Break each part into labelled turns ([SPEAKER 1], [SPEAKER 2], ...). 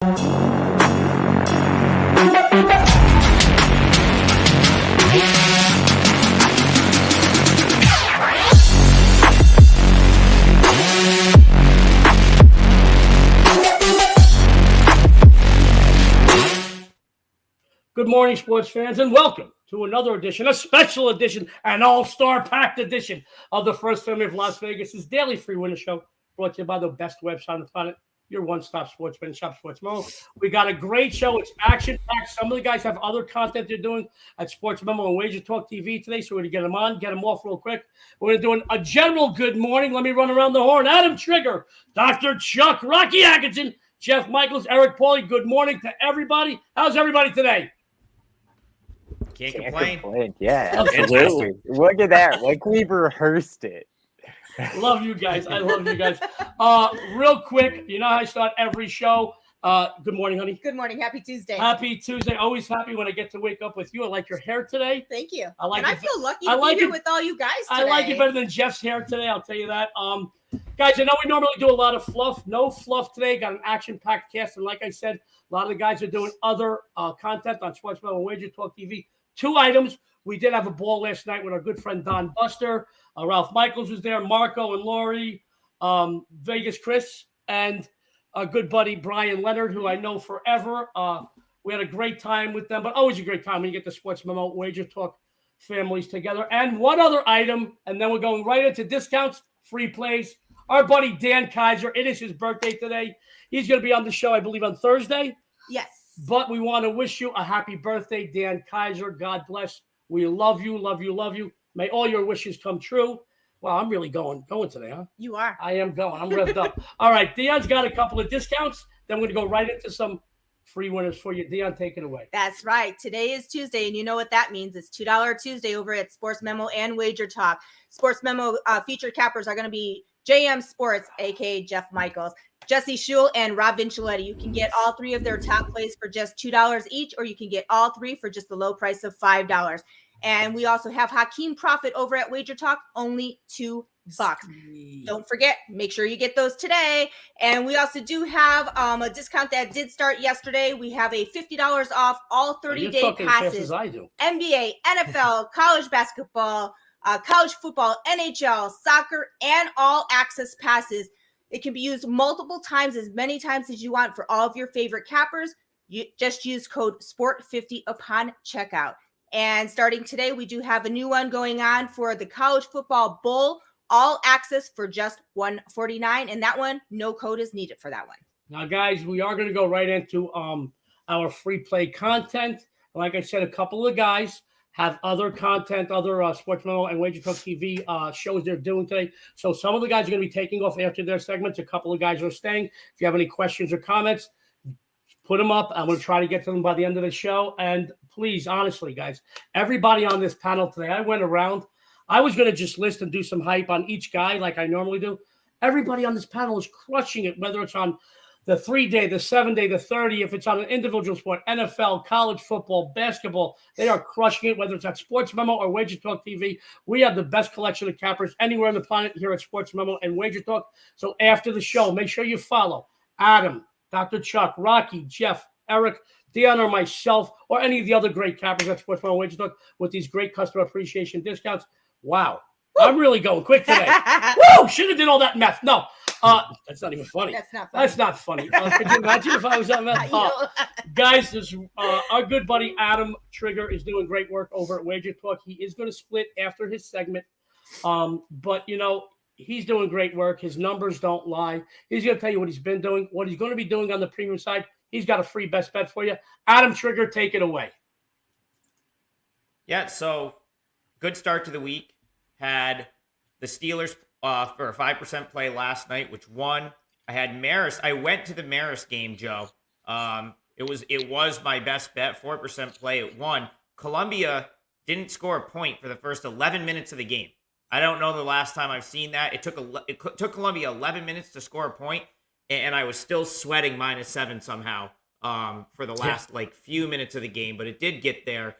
[SPEAKER 1] Good morning, sports fans, and welcome to another edition, a special edition, an all-star packed edition of the First Family of Las Vegas' daily free winner show, brought to you by the best website on the planet, your one-stop sportsman shop, Sports Memo. We got a great show. It's action-packed. Some of the guys have other content they're doing at Sports Memo and WagerTalk TV today, so we're going to get them on, get them off real quick. We're going to do a general good morning. Let me run around the horn. Adam Trigger, Dr. Chuck, Rocky Atkinson, Jeff Michaels, Eric Pauly. Good morning to everybody. How's everybody today?
[SPEAKER 2] Can't complain.
[SPEAKER 3] Yeah, absolutely. Look at that. Like we've rehearsed it.
[SPEAKER 1] Love you guys. I love you guys. Real quick, you know how I start every show. Good morning, honey.
[SPEAKER 4] Good morning. Happy Tuesday.
[SPEAKER 1] Happy Tuesday. Always happy when I get to wake up with you. I like your hair today.
[SPEAKER 4] Thank you.
[SPEAKER 1] I
[SPEAKER 4] feel lucky to be here with all you guys today.
[SPEAKER 1] I like it better than Jeff's hair today. I'll tell you that. Guys, I know we normally do a lot of fluff. No fluff today. Got an action-packed cast. And like I said, a lot of the guys are doing other content on Sports Memo and WagerTalk TV. 2 items. We did have a ball last night with our good friend Don Buster. Ralph Michaels was there, Marco and Lori, Vegas Chris, and our good buddy Brian Leonard, who I know forever. We had a great time with them, but always a great time when you get the Sports Memo WagerTalk families together. And one other item, and then we're going right into discounts, free plays. Our buddy Dan Kaiser, it is his birthday today. He's going to be on the show, I believe, on Thursday.
[SPEAKER 4] Yes.
[SPEAKER 1] But we want to wish you a happy birthday, Dan Kaiser. God bless. We love you, love you, love you. May all your wishes come true. Well, I'm really going today, huh?
[SPEAKER 4] You are.
[SPEAKER 1] I am going. I'm revved up. All right, Dion's got a couple of discounts. Then we're going to go right into some free winners for you. Dion, take it away.
[SPEAKER 4] That's right. Today is Tuesday, and you know what that means. It's $2 Tuesday over at Sports Memo and WagerTalk. Sports Memo featured cappers are going to be JM Sports, a.k.a. Jeff Michaels, Jesse Schul, and Rob Vinciletti. You can get all 3 of their top plays for just $2 each, or you can get all 3 for just the low price of $5. And we also have Hakeem Profit over at WagerTalk, only $2. Sweet. Don't forget, make sure you get those today. And we also do have a discount that did start yesterday. We have a $50 off all 30-day passes.
[SPEAKER 1] I do.
[SPEAKER 4] NBA, NFL, college basketball, college football, NHL, soccer, and all access passes. It can be used multiple times, as many times as you want for all of your favorite cappers. You just use code SPORT50 upon checkout. And starting today, we do have a new one going on for the College Football Bowl, all access for just $149. And that one, no code is needed for that one.
[SPEAKER 1] Now, guys, we are going to go right into our free play content. Like I said, a couple of guys have other content, other Sports Memo and WagerTalk TV shows they're doing today. So some of the guys are going to be taking off after their segments. A couple of guys are staying. If you have any questions or comments, put them up. I'm going to try to get to them by the end of the show. And please, honestly, guys, everybody on this panel today, I went around. I was going to just list and do some hype on each guy like I normally do. Everybody on this panel is crushing it, whether it's on the 3-day, the 7-day, the 30, if it's on an individual sport, NFL, college football, basketball, they are crushing it, whether it's at Sports Memo or WagerTalk TV. We have the best collection of cappers anywhere on the planet here at Sports Memo and WagerTalk. So after the show, make sure you follow Adam, Dr. Chuck, Rocky, Jeff, Eric, Dionne, or myself, or any of the other great cappers at Sports Memo and WagerTalk with these great customer appreciation discounts. Wow. Woo! I'm really going quick today. Woo! Should have did all that meth. No. That's not even funny.
[SPEAKER 4] That's not funny.
[SPEAKER 1] That's not funny. Could you imagine if I was on that? Guys, this our good buddy Adam Trigger is doing great work over at WagerTalk. He is going to split after his segment. But, you know, he's doing great work. His numbers don't lie. He's going to tell you what he's been doing, what he's going to be doing on the premium side. He's got a free best bet for you. Adam Trigger, take it away.
[SPEAKER 2] Yeah, so good start to the week. Had the Steelers for a 5% play last night, which won. I had Maris. I went to the Maris game, Joe. It was my best bet, 4% play. It won. Columbia didn't score a point for the first 11 minutes of the game. I don't know the last time I've seen that. It took Columbia 11 minutes to score a point, and I was still sweating -7 somehow for the last few minutes of the game, but it did get there.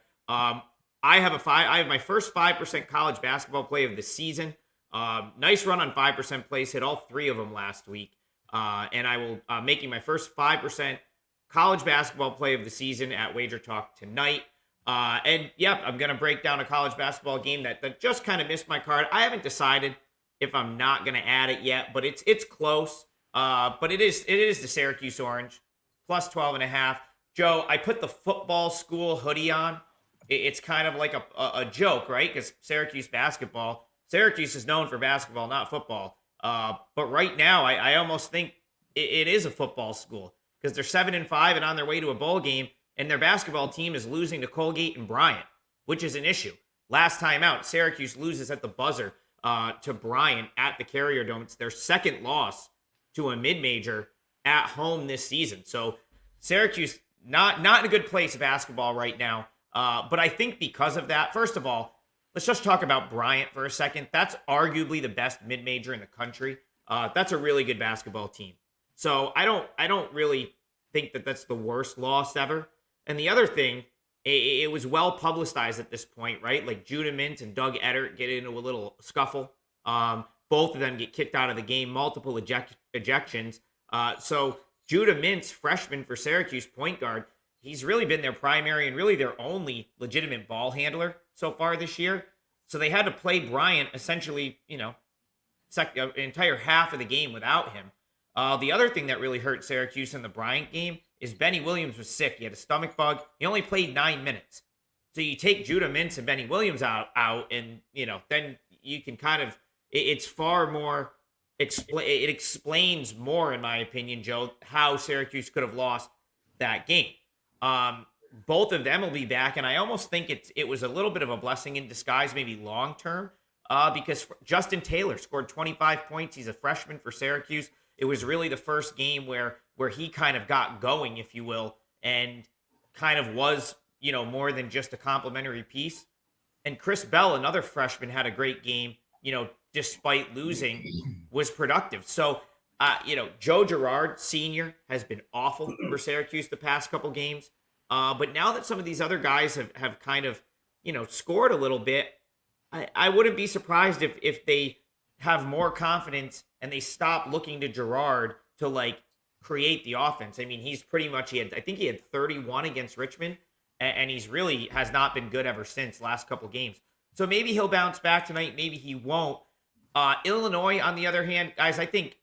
[SPEAKER 2] I have my first 5% college basketball play of the season. Nice run on 5% plays, hit all 3 of them last week. And I will making my first 5% college basketball play of the season at WagerTalk tonight. And yep, I'm going to break down a college basketball game that just kind of missed my card. I haven't decided if I'm not going to add it yet, but it's close. But it is the Syracuse Orange plus 12.5. Joe, I put the football school hoodie on. It's kind of like a joke, right? Because Syracuse is known for basketball, not football. But right now, I almost think it is a football school because they're 7-5 and on their way to a bowl game, and their basketball team is losing to Colgate and Bryant, which is an issue. Last time out, Syracuse loses at the buzzer to Bryant at the Carrier Dome. It's their second loss to a mid-major at home this season. So Syracuse not in a good place of basketball right now. But I think because of that, first of all, let's just talk about Bryant for a second. That's arguably the best mid-major in the country. That's a really good basketball team. So I don't really think that that's the worst loss ever. And the other thing, it was well publicized at this point, right? Like Judah Mintz and Doug Eddert get into a little scuffle. Both of them get kicked out of the game, multiple ejections. So Judah Mintz, freshman for Syracuse point guard, he's really been their primary and really their only legitimate ball handler so far this year. So they had to play Bryant essentially, entire half of the game without him. The other thing that really hurt Syracuse in the Bryant game is Benny Williams was sick. He had a stomach bug. He only played 9 minutes. So you take Judah Mintz and Benny Williams out and, then you can kind of, it's far more, it explains more, in my opinion, Joe, how Syracuse could have lost that game. Both of them will be back, and I almost think it was a little bit of a blessing in disguise, maybe long term, because Justin Taylor scored 25 points. He's a freshman for Syracuse. It was really the first game where he kind of got going, if you will, and kind of was, more than just a complimentary piece. And Chris Bell, another freshman, had a great game, despite losing, was productive. So, Joe Girard, senior, has been awful for Syracuse the past couple games. But now that some of these other guys have kind of, scored a little bit, I wouldn't be surprised if they have more confidence and they stop looking to Girard to create the offense. I mean, he's pretty much, I think he had 31 against Richmond, and he's really has not been good ever since last couple games. So maybe he'll bounce back tonight. Maybe he won't. Illinois, on the other hand, guys, I think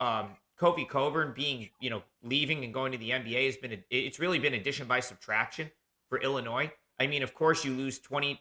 [SPEAKER 2] Kofi Coburn being, leaving and going to the NBA it's really been addition by subtraction for Illinois. I mean, of course you lose 20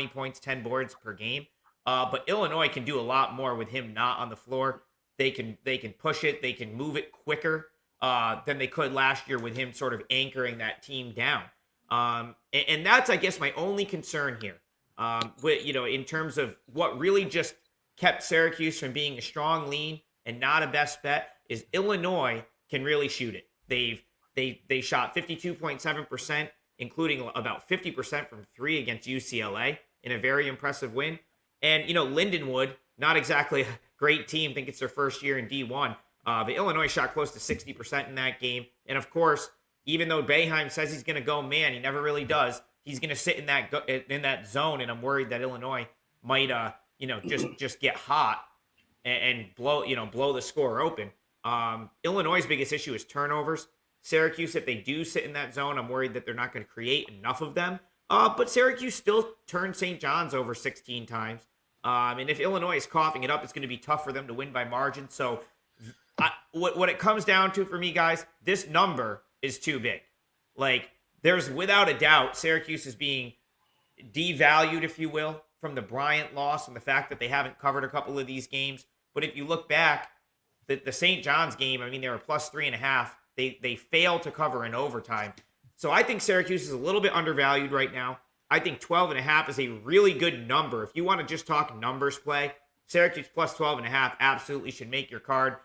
[SPEAKER 2] points, 10 boards per game. But Illinois can do a lot more with him not on the floor. They can push it. They can move it quicker than they could last year with him sort of anchoring that team down. And that's, I guess, my only concern here. In terms of what really just kept Syracuse from being a strong lean and not a best bet is Illinois can really shoot it. They shot 52.7%, including about 50% from three against UCLA in a very impressive win. And, Lindenwood, not exactly a great team. I think it's their first year in D1. But Illinois shot close to 60% in that game. And, of course, even though Boeheim says he's going to go man, he never really does. He's going to sit in that zone, and I'm worried that Illinois might, just get hot and blow the score open. Illinois' biggest issue is turnovers. Syracuse, if they do sit in that zone, I'm worried that they're not going to create enough of them. But Syracuse still turned St. John's over 16 times. And if Illinois is coughing it up, it's going to be tough for them to win by margin. So what it comes down to for me, guys, this number is too big. There's without a doubt Syracuse is being devalued, if you will, from the Bryant loss and the fact that they haven't covered a couple of these games. But if you look back, the St. John's game, I mean, they were plus 3.5. They failed to cover in overtime. So I think Syracuse is a little bit undervalued right now. I think 12.5 is a really good number. If you want to just talk numbers play, Syracuse plus 12.5 absolutely should make your card.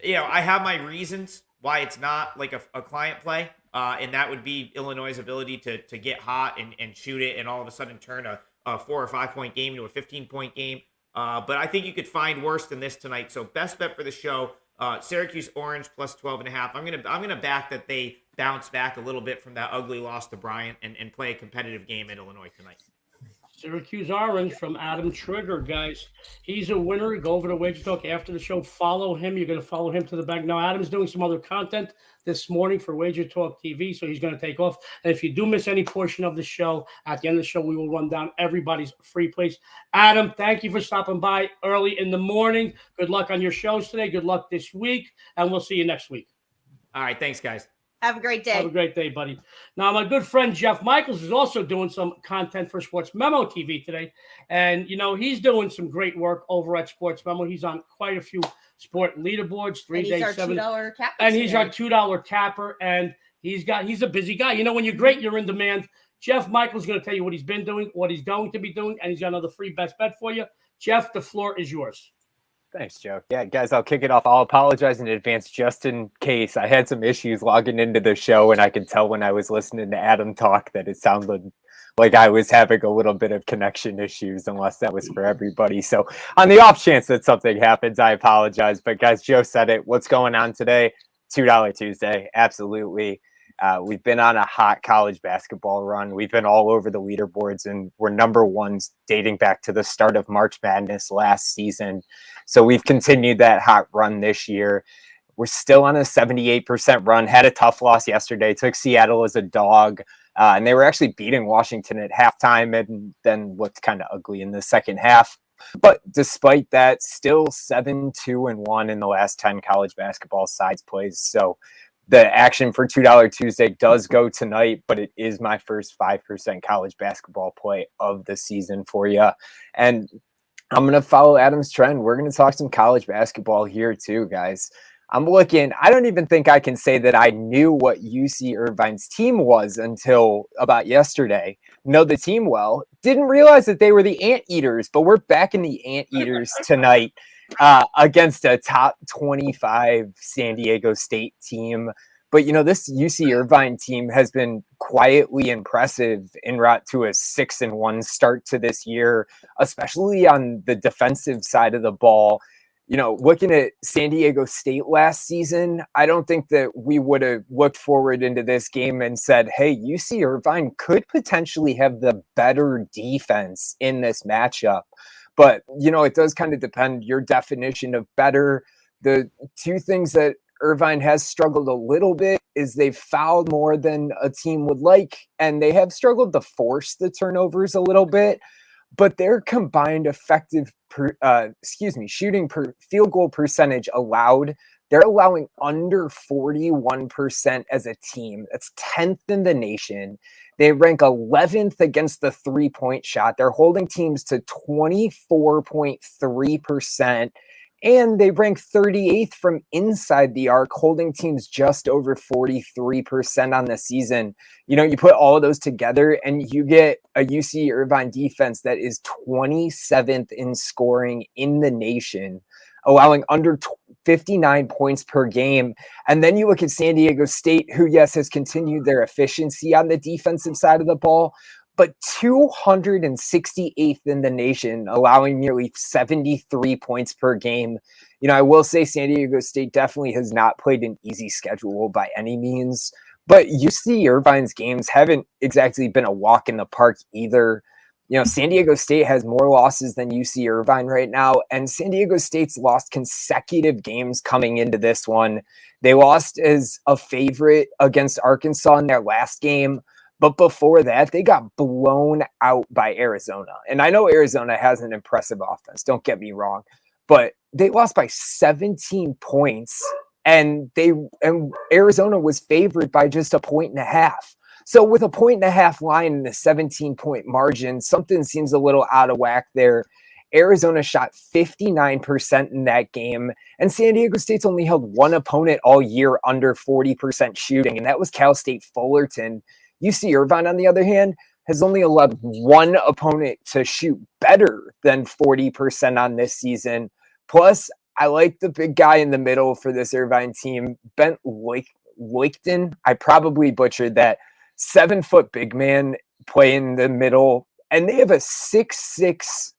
[SPEAKER 2] I have my reasons why it's not like a client play, and that would be Illinois' ability to get hot and shoot it and all of a sudden turn a 4 or 5 point game into a 15-point game. But I think you could find worse than this tonight. So best bet for the show, Syracuse Orange plus 12.5. I'm gonna back that they bounce back a little bit from that ugly loss to Bryant and play a competitive game at Illinois tonight.
[SPEAKER 1] Syracuse Orange from Adam Trigger, guys. He's a winner. Go over to Wager Talk after the show. Follow him. You're going to follow him to the bank. Now, Adam's doing some other content this morning for Wager Talk TV, so he's going to take off. And if you do miss any portion of the show, at the end of the show, we will run down everybody's free plays. Adam, thank you for stopping by early in the morning. Good luck on your shows today. Good luck this week, and we'll see you next week.
[SPEAKER 2] All right. Thanks, guys.
[SPEAKER 4] Have a great day.
[SPEAKER 1] Have a great day, buddy. Now, my good friend Jeff Michaels is also doing some content for Sports Memo TV today. And, he's doing some great work over at Sports Memo. He's on quite a few sport leaderboards, 3 days,
[SPEAKER 4] our
[SPEAKER 1] seven.
[SPEAKER 4] $2 capper.
[SPEAKER 1] And he's our $2 capper. And he's a busy guy. When you're great, you're in demand. Jeff Michaels is going to tell you what he's been doing, what he's going to be doing, and he's got another free best bet for you. Jeff, the floor is yours.
[SPEAKER 3] Thanks, Joe. Yeah, guys, I'll kick it off. I'll apologize in advance just in case. I had some issues logging into the show, and I could tell when I was listening to Adam talk that it sounded like I was having a little bit of connection issues, unless that was for everybody. So on the off chance that something happens, I apologize. But guys, Joe said it. What's going on today? $2 Tuesday. Absolutely. We've been on a hot college basketball run. We've been all over the leaderboards, and we're number ones dating back to the start of March Madness last season. So we've continued that hot run this year. We're still on a 78% run. Had a tough loss yesterday. Took Seattle as a dog, and they were actually beating Washington at halftime and then looked kind of ugly in the second half. But despite that, still 7-2-1 in the last 10 college basketball sides plays. So the action for $2 Tuesday does go tonight, but it is my first 5% college basketball play of the season for you. And I'm going to follow Adam's trend. We're going to talk some college basketball here too, guys. I'm looking, I don't even think I can say that I knew what UC Irvine's team was until about yesterday. Know the team well. Didn't realize that they were the Anteaters, but we're back in the Anteaters tonight. Against a top 25 San Diego State team. But, this UC Irvine team has been quietly impressive en route to a 6-1 start to this year, especially on the defensive side of the ball. Looking at San Diego State last season, I don't think that we would have looked forward into this game and said, hey, UC Irvine could potentially have the better defense in this matchup. But, it does kind of depend your definition of better. The two things that Irvine has struggled a little bit is they've fouled more than a team would like, and they have struggled to force the turnovers a little bit. But their combined effective shooting per field goal percentage allowed, they're allowing under 41% as a team. That's 10th in the nation. They rank 11th against the three-point shot. They're holding teams to 24.3%. And they rank 38th from inside the arc, holding teams just over 43% on the season. You put all of those together and you get a UC Irvine defense that is 27th in scoring in the nation, allowing under 59 points per game. And then you look at San Diego State, who, yes, has continued their efficiency on the defensive side of the ball, but 268th in the nation, allowing nearly 73 points per game. I will say San Diego State definitely has not played an easy schedule by any means, but UC Irvine's games haven't exactly been a walk in the park either. San Diego State has more losses than UC Irvine right now, and San Diego State's lost consecutive games coming into this one. They lost as a favorite against Arkansas in their last game, but before that, they got blown out by Arizona. And I know Arizona has an impressive offense, don't get me wrong, but they lost by 17 points, and Arizona was favored by just 1.5 points. So with 1.5 points line and a 17-point margin, something seems a little out of whack there. Arizona shot 59% in that game, and San Diego State's only held one opponent all year under 40% shooting, and that was Cal State Fullerton. UC Irvine, on the other hand, has only allowed one opponent to shoot better than 40% on this season. Plus, I like the big guy in the middle for this Irvine team, Bent Loichten. I probably butchered that. 7-foot big man playing the middle, and they have a 6'6"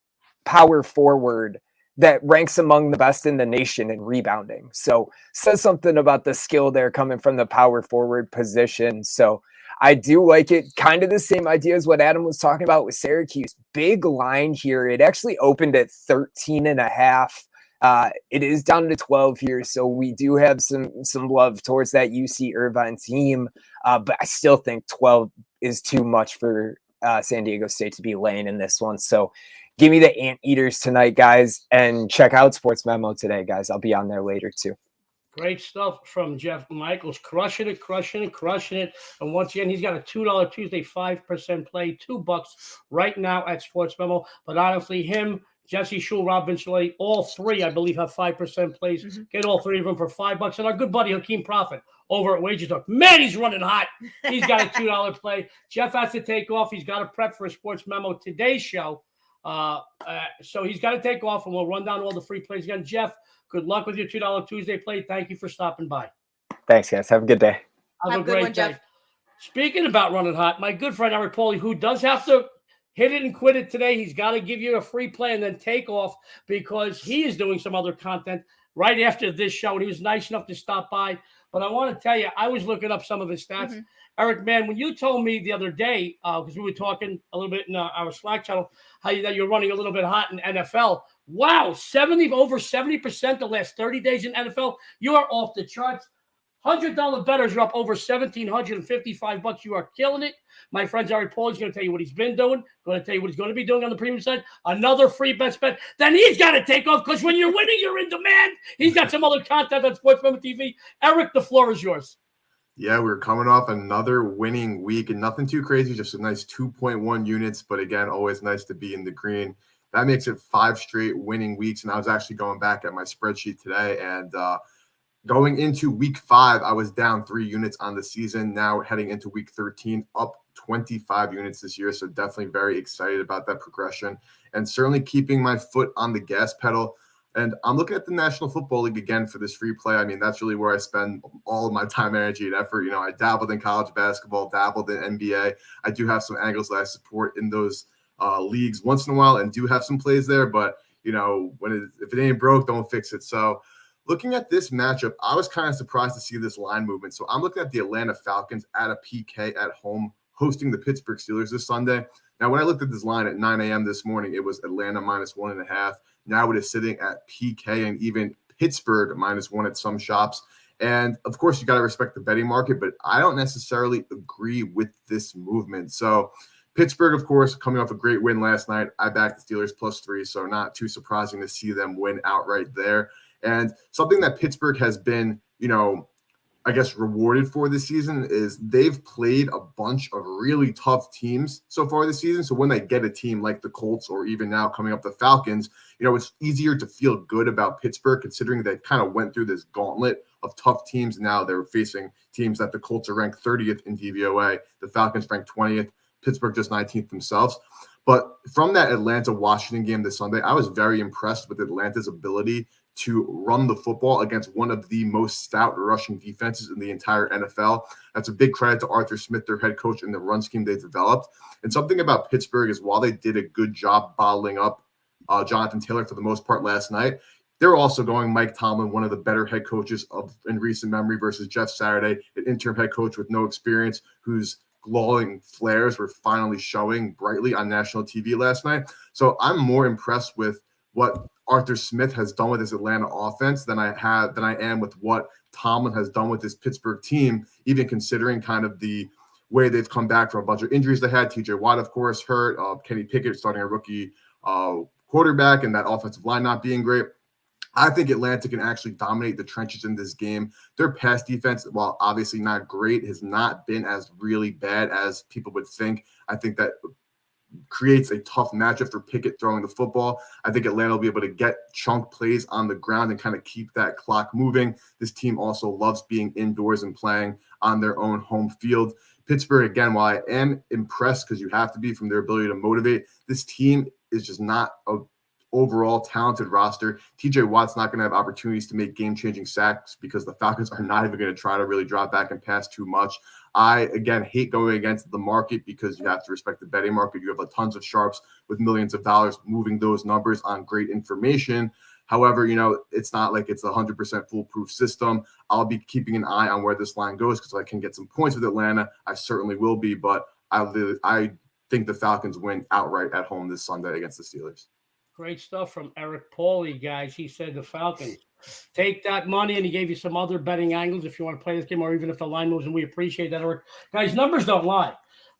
[SPEAKER 3] power forward that ranks among the best in the nation in rebounding. So says something about the skill there coming from the power forward position. So I do like it. Kind of the same idea as what Adam was talking about with Syracuse. Big line here. It actually opened at 13.5. It is down to 12 here, so we do have some love towards that UC Irvine team. But I still think 12 is too much for San Diego State to be laying in this one. So give me the Anteaters tonight, guys, and check out Sports Memo today, guys. I'll be on there later too.
[SPEAKER 1] Great stuff from Jeff Michaels. Crushing it. And once again, he's got a $2 Tuesday 5% play, $2 right now at Sports Memo. But honestly, him, Jesse Shule, Rob Vincent, all three, I believe, have 5% plays. Mm-hmm. Get all three of them for $5. And our good buddy Hakeem Prophet over at WagerTalk. Man, he's running hot. He's got a $2 play. Jeff has to take off. He's got to prep for a Sports Memo today's show. So he's got to take off, and we'll run down all the free plays again. Jeff, good luck with your $2 Tuesday play. Thank you for stopping by.
[SPEAKER 3] Thanks, guys. Have a good day.
[SPEAKER 1] Have a great day. Jeff. Speaking about running hot, my good friend Pauly, who does have to hit it and quit it today, he's got to give you a free play and then take off because he is doing some other content right after this show, and he was nice enough to stop by. But I want to tell you, I was looking up some of his stats. Mm-hmm. Eric, man, when you told me the other day, because we were talking a little bit in our Slack channel, that you're running a little bit hot in NFL. Wow, over 70% the last 30 days in NFL. You are off the charts. $100 bettors are up over $1,755. You are killing it. My friend Eric Pauly is going to tell you what he's been doing, going to tell you what he's going to be doing on the premium side. Another free best bet. Then he's got to take off because when you're winning, you're in demand. He's got some other content on Sports Memo TV. Eric, the floor is yours.
[SPEAKER 5] Yeah, we're coming off another winning week and nothing too crazy, just a nice 2.1 units. But again, always nice to be in the green. That makes it 5 straight winning weeks. And I was actually going back at my spreadsheet today and going into week 5, I was down 3 units on the season. Now heading into week 13, up 25 units this year. So definitely very excited about that progression and certainly keeping my foot on the gas pedal. And I'm looking at the National Football League again for this free play. I mean, that's really where I spend all of my time, energy, and effort. You know, I dabbled in college basketball, dabbled in NBA. I do have some angles that I support in those leagues once in a while and do have some plays there. But, you know, if it ain't broke, don't fix it. So looking at this matchup, I was kind of surprised to see this line movement. So I'm looking at the Atlanta Falcons at a PK at home, hosting the Pittsburgh Steelers this Sunday. Now, when I looked at this line at 9 a.m. this morning, it was Atlanta -1.5. Now it is sitting at PK and even Pittsburgh -1 at some shops. And, of course, you got to respect the betting market, but I don't necessarily agree with this movement. So Pittsburgh, of course, coming off a great win last night. I backed the Steelers +3, so not too surprising to see them win outright there. And something that Pittsburgh has been, you know, I guess rewarded for this season is they've played a bunch of really tough teams so far this season. So when they get a team like the Colts or even now coming up the Falcons, you know, it's easier to feel good about Pittsburgh considering they kind of went through this gauntlet of tough teams. Now they're facing teams that the Colts are ranked 30th in DVOA, the Falcons ranked 20th, Pittsburgh just 19th themselves. But from that Atlanta-Washington game this Sunday, I was very impressed with Atlanta's ability to run the football against one of the most stout rushing defenses in the entire NFL. That's a big credit to Arthur Smith, their head coach, and the run scheme they developed. And something about Pittsburgh is while they did a good job bottling up Jonathan Taylor for the most part last night, they're also going Mike Tomlin, one of the better head coaches in recent memory, versus Jeff Saturday, an interim head coach with no experience, whose glowing flares were finally showing brightly on national TV last night. So I'm more impressed with what Arthur Smith has done with his Atlanta offense than I am with what Tomlin has done with this Pittsburgh team, even considering kind of the way they've come back from a bunch of injuries they had. TJ Watt, of course, hurt. Kenny Pickett starting a rookie quarterback, and that offensive line not being great. I think Atlanta can actually dominate the trenches in this game. Their pass defense, while obviously not great, has not been as really bad as people would think. I think that creates a tough matchup for Pickett throwing the football. I think Atlanta will be able to get chunk plays on the ground and kind of keep that clock moving. This team also loves being indoors and playing on their own home field. Pittsburgh, again, while I am impressed because you have to be from their ability to motivate, this team is just not a overall talented roster. TJ Watt's not going to have opportunities to make game-changing sacks because the Falcons are not even going to try to really drop back and pass too much. I, again, hate going against the market because you have to respect the betting market. You have tons of sharps with millions of dollars moving those numbers on great information. However, it's not like it's a 100% foolproof system. I'll be keeping an eye on where this line goes because if I can get some points with Atlanta, I certainly will be. But I think the Falcons win outright at home this Sunday against the Steelers.
[SPEAKER 1] Great stuff from Eric Pauly, guys. He said the Falcons. Take that money, and he gave you some other betting angles if you want to play this game, or even if the line moves, and we appreciate that, Eric. Guys, numbers don't lie.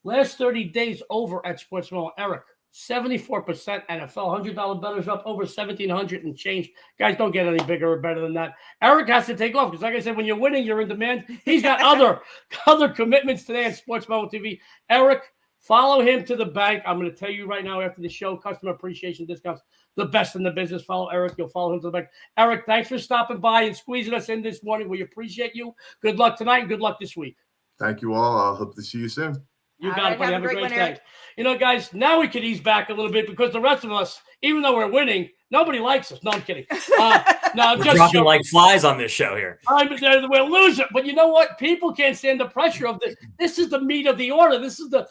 [SPEAKER 1] Last 30 days over at Sportsman, Eric, 74% NFL, $100 bettors up over 1,700 and change. Guys, don't get any bigger or better than that. Eric has to take off because, like I said, when you're winning, you're in demand. He's got other commitments today on Sportsman TV. Eric, follow him to the bank. I'm going to tell you right now after the show, customer appreciation discounts, the best in the business. Follow Eric. You'll follow him to the bank. Eric, thanks for stopping by and squeezing us in this morning. We appreciate you. Good luck tonight and good luck this week.
[SPEAKER 5] Thank you all. I hope to see you soon.
[SPEAKER 1] You got it, buddy. Have a great day. Guys, now we can ease back a little bit because the rest of us, even though we're winning, nobody likes us. No, I'm kidding.
[SPEAKER 6] We're dropping like flies on this show here.
[SPEAKER 1] We're losing. But you know what? People can't stand the pressure of this. This is the meat of the order. This is the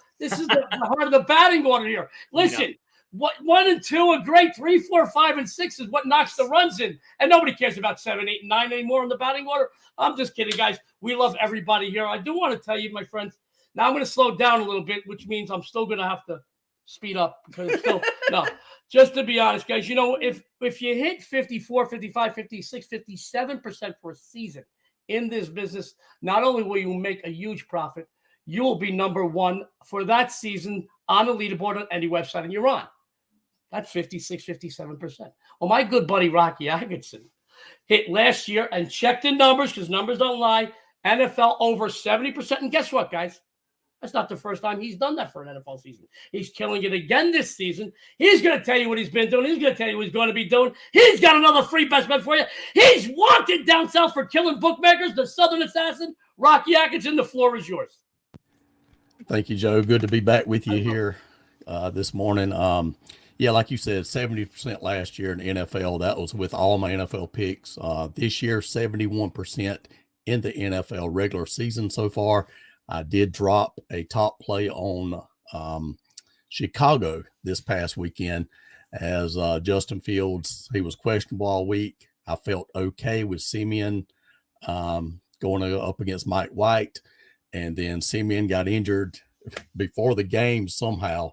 [SPEAKER 1] heart of the batting order here. Listen, what 1 and 2 are great. 3, 4, 5, and 6 is what knocks the runs in. And nobody cares about 7, 8, and 9 anymore in the batting order. I'm just kidding, guys. We love everybody here. I do want to tell you, my friends, now I'm going to slow down a little bit, which means I'm still going to have to speed up because it's still no. Just to be honest, guys, if you hit 54, 55, 56, 57% for a season in this business, not only will you make a huge profit, you will be number one for that season on the leaderboard on any website and you're on. That's 56, 57%. Well, my good buddy Rocky Atkinson hit last year and check the numbers because numbers don't lie. NFL over 70%. And guess what, guys? That's not the first time he's done that for an NFL season. He's killing it again this season. He's going to tell you what he's been doing. He's going to tell you what he's going to be doing. He's got another free best bet for you. He's wanted down south for killing bookmakers, the Southern Assassin. Rocky Atkinson, the floor is yours.
[SPEAKER 7] Thank you, Joe. Good to be back with you here this morning. Like you said, 70% last year in the NFL. That was with all my NFL picks. This year, 71% in the NFL regular season so far. I did drop a top play on Chicago this past weekend as Justin Fields, he was questionable all week. I felt okay with Simeon going up against Mike White, and then Simeon got injured before the game somehow,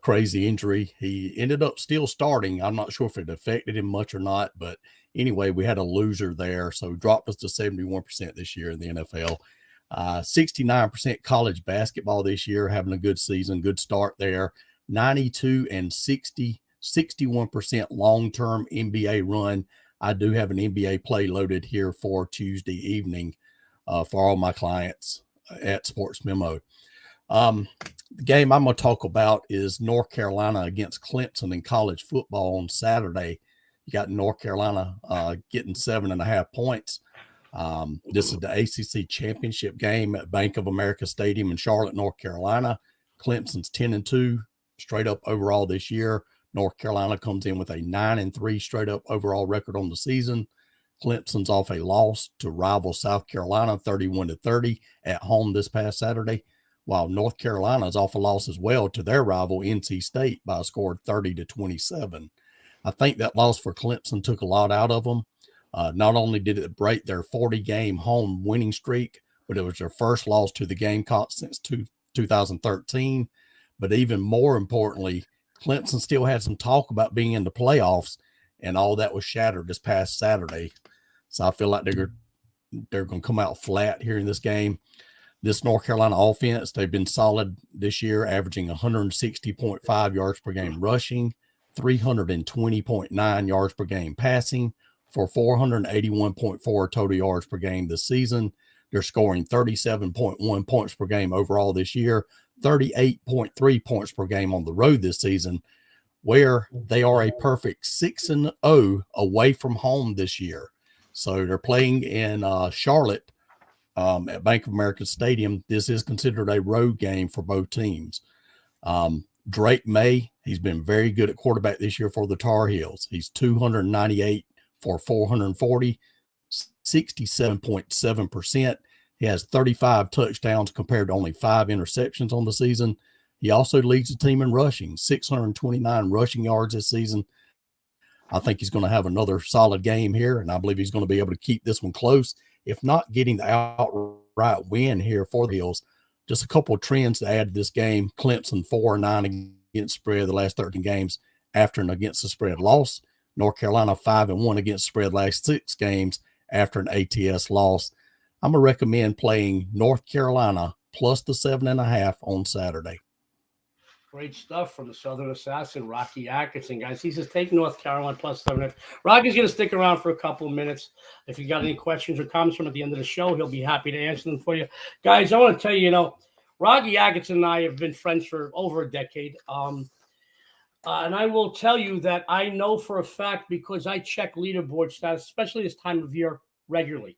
[SPEAKER 7] crazy injury. He ended up still starting. I'm not sure if it affected him much or not, but anyway, we had a loser there, so dropped us to 71% this year in the NFL. 69% college basketball this year, having a good season, good start there. 92 and 60, 61% long-term NBA run. I do have an NBA play loaded here for Tuesday evening for all my clients at Sports Memo. The game I'm going to talk about is North Carolina against Clemson in college football on Saturday. You got North Carolina getting 7.5 points. This is the ACC championship game at Bank of America Stadium in Charlotte, North Carolina. Clemson's 10-2 straight up overall this year. North Carolina comes in with a 9-3 straight up overall record on the season. Clemson's off a loss to rival South Carolina, 31-30 at home this past Saturday, while North Carolina's off a loss as well to their rival NC State by a score of 30-27. I think that loss for Clemson took a lot out of them. Not only did it break their 40-game home winning streak, but it was their first loss to the Gamecocks since 2013. But even more importantly, Clemson still had some talk about being in the playoffs, and all that was shattered this past Saturday. So I feel like they're going to come out flat here in this game. This North Carolina offense, they've been solid this year, averaging 160.5 yards per game rushing, 320.9 yards per game passing, for 481.4 total yards per game this season. They're scoring 37.1 points per game overall this year, 38.3 points per game on the road this season, where they are a perfect 6-0 away from home this year. So they're playing in Charlotte at Bank of America Stadium. This is considered a road game for both teams. Drake May, he's been very good at quarterback this year for the Tar Heels. He's 298 for 440, 67.7%. He has 35 touchdowns compared to only 5 interceptions on the season. He also leads the team in rushing, 629 rushing yards this season. I think he's going to have another solid game here, and I believe he's going to be able to keep this one close, if not getting the outright win here for the Heels. Just a couple of trends to add to this game. Clemson 4-9 against spread the last 13 games after an against the spread loss. North Carolina 5-1 against spread last 6 games after an ATS loss. I'm going to recommend playing North Carolina plus the 7.5 on Saturday.
[SPEAKER 1] Great stuff from the Southern Assassin, Rocky Atkinson, guys. He says take North Carolina plus 7.5. Rocky's going to stick around for a couple of minutes. If you got any questions or comments from at the end of the show, he'll be happy to answer them for you. Guys, I want to tell you, Rocky Atkinson and I have been friends for over a decade. And I will tell you that I know for a fact, because I check leaderboard status, especially this time of year, regularly.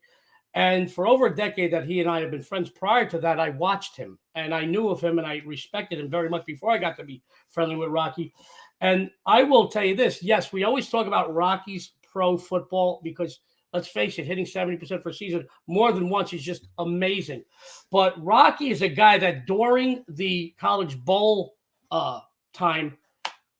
[SPEAKER 1] And for over a decade that he and I have been friends, prior to that, I watched him and I knew of him and I respected him very much before I got to be friendly with Rocky. And I will tell you this. Yes, we always talk about Rocky's pro football because, let's face it, hitting 70% for a season more than once is just amazing. But Rocky is a guy that during the college bowl time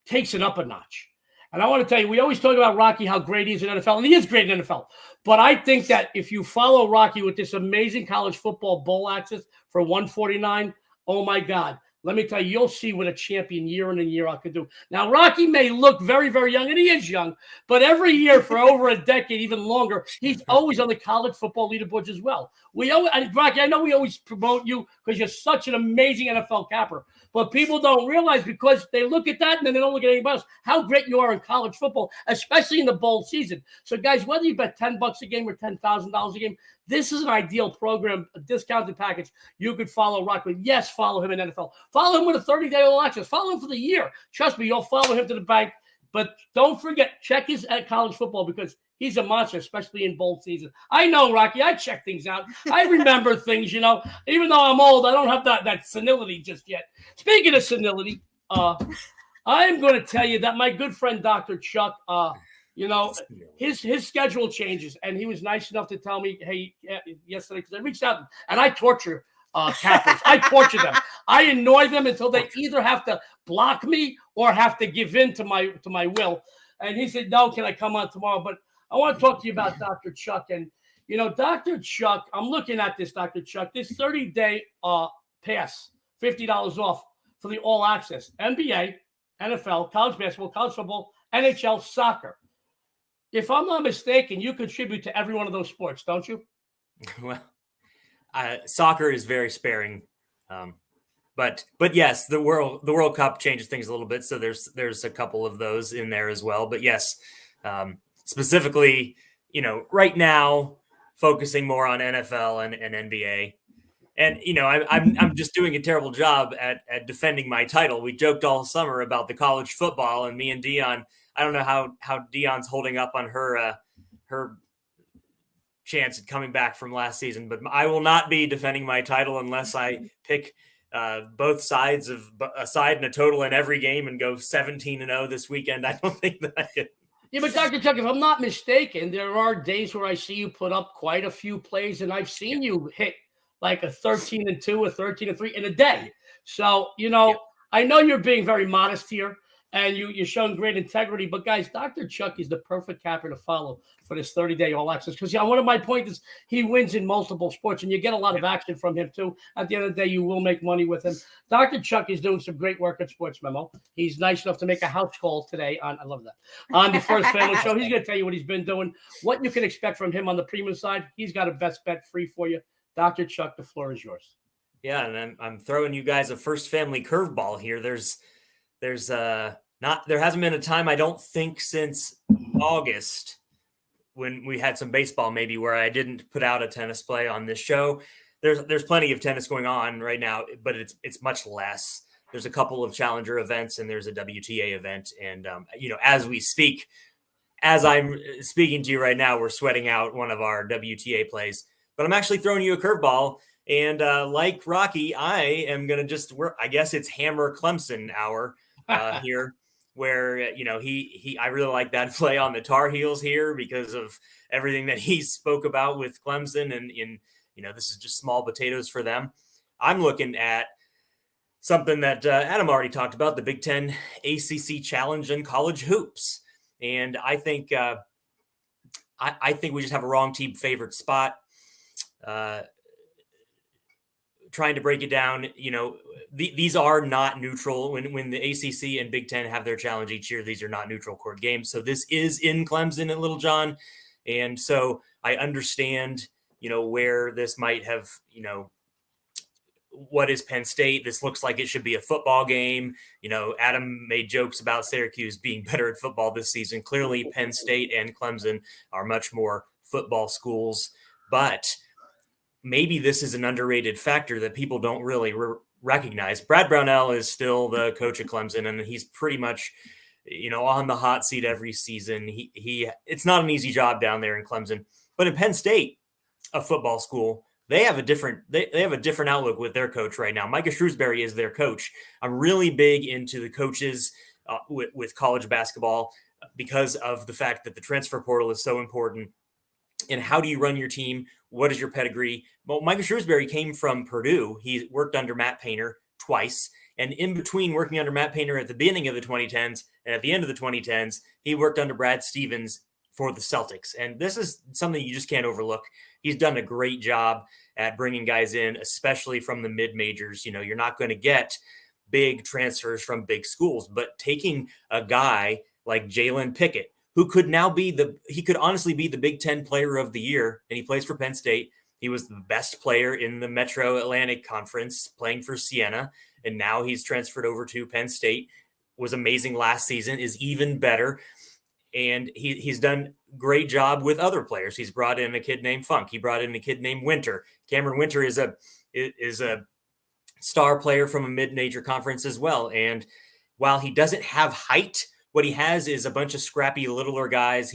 [SPEAKER 1] takes it up a notch. And I want to tell you, we always talk about Rocky, how great he is in NFL, and he is great in NFL. But I think that if you follow Rocky with this amazing college football bowl access for 149, oh my God, let me tell you, you'll see what a champion year in and year out could do. Now, Rocky may look very, very young, and he is young, but every year for over a decade, even longer, he's always on the college football leaderboards as well. Rocky, I know we always promote you because you're such an amazing NFL capper, but people don't realize, because they look at that and then they don't look at anybody else, how great you are in college football, especially in the bowl season. So, guys, whether you bet $10 a game or $10,000 a game, this is an ideal program, a discounted package. You could follow Rocky. Yes, follow him in NFL. Follow him with a 30-day all access. Follow him for the year. Trust me, you'll follow him to the bank. But don't forget, check his at college football because he's a monster, especially in bowl season. I know, Rocky. I check things out. I remember things, Even though I'm old, I don't have that senility just yet. Speaking of senility, I'm going to tell you that my good friend Dr. Chuck, his schedule changes, and he was nice enough to tell me, hey, yesterday, because I reached out and I torture cappers. I torture them. I annoy them until they either have to block me or have to give in to my will. And he said, no, can I come on tomorrow? But I want to talk to you about Dr. Chuck. And, Dr. Chuck, I'm looking at this, Dr. Chuck, this 30-day pass, $50 off for the all access, NBA, NFL, college basketball, college football, NHL, soccer. If I'm not mistaken, you contribute to every one of those sports, don't you?
[SPEAKER 6] Well, soccer is very sparing, but yes, the World Cup changes things a little bit. So there's a couple of those in there as well. But yes, specifically, right now focusing more on NFL and NBA. And I'm just doing a terrible job at defending my title. We joked all summer about the college football, and me and Dionne. I don't know how Dionne's holding up on her chance at coming back from last season, but I will not be defending my title unless I pick both sides of a side and a total in every game and go 17-0 this weekend. I don't think that I could.
[SPEAKER 1] Yeah, but Dr. Chuck, if I'm not mistaken, there are days where I see you put up quite a few plays, and I've seen you hit like a 13-2, a 13-3 in a day. So, I know you're being very modest here, and you're showing great integrity. But, guys, Dr. Chuck is the perfect capper to follow for this 30-day all access. Because, one of my points is he wins in multiple sports, and you get a lot of action from him, too. At the end of the day, you will make money with him. Dr. Chuck is doing some great work at Sports Memo. He's nice enough to make a house call today I love that, on the First Family Show. He's going to tell you what he's been doing, what you can expect from him on the premium side. He's got a best bet free for you. Dr. Chuck, the floor is yours.
[SPEAKER 6] Yeah, and I'm throwing you guys a First Family curveball here. There hasn't been a time, I don't think, since August when we had some baseball maybe where I didn't put out a tennis play on this show. There's plenty of tennis going on right now, but it's much less. There's a couple of challenger events and there's a WTA event. And, as we speak, as I'm speaking to you right now, we're sweating out one of our WTA plays. But I'm actually throwing you a curveball. And like Rocky, I am going to just work. I guess it's Hammer Clemson hour here, where, I really like that play on the Tar Heels here because of everything that he spoke about with Clemson. And this is just small potatoes for them. I'm looking at something that Adam already talked about, the Big Ten ACC Challenge and college hoops. And I think I think we just have a wrong team favorite spot. Trying to break it down, these are not neutral. When the ACC and Big Ten have their challenge each year, these are not neutral court games. So this is in Clemson at Little John. And so I understand, where this might have, what is Penn State? This looks like it should be a football game. Adam made jokes about Syracuse being better at football this season. Clearly, Penn State and Clemson are much more football schools, but maybe this is an underrated factor that people don't really recognize. Brad Brownell is still the coach of Clemson, and he's pretty much, on the hot seat every season. It's not an easy job down there in Clemson, but in Penn State, a football school, they have a different outlook with their coach right now. Micah Shrewsbury is their coach. I'm really big into the coaches with college basketball because of the fact that the transfer portal is so important. And how do you run your team? What is your pedigree? Well, Micah Shrewsbury came from Purdue. He worked under Matt Painter twice. And in between working under Matt Painter at the beginning of the 2010s and at the end of the 2010s, he worked under Brad Stevens for the Celtics. And this is something you just can't overlook. He's done a great job at bringing guys in, especially from the mid-majors. You're not going to get big transfers from big schools, but taking a guy like Jalen Pickett, who could now he could honestly be the Big Ten player of the year, and he plays for Penn State. He was the best player in the Metro Atlantic Conference playing for Siena, and now he's transferred over to Penn State, was amazing last season, is even better, and he's done a great job with other players. He's brought in a kid named Funk. He brought in a kid named Winter. Cameron Winter is a star player from a mid-major conference as well, and while he doesn't have height, what he has is a bunch of scrappy, littler guys.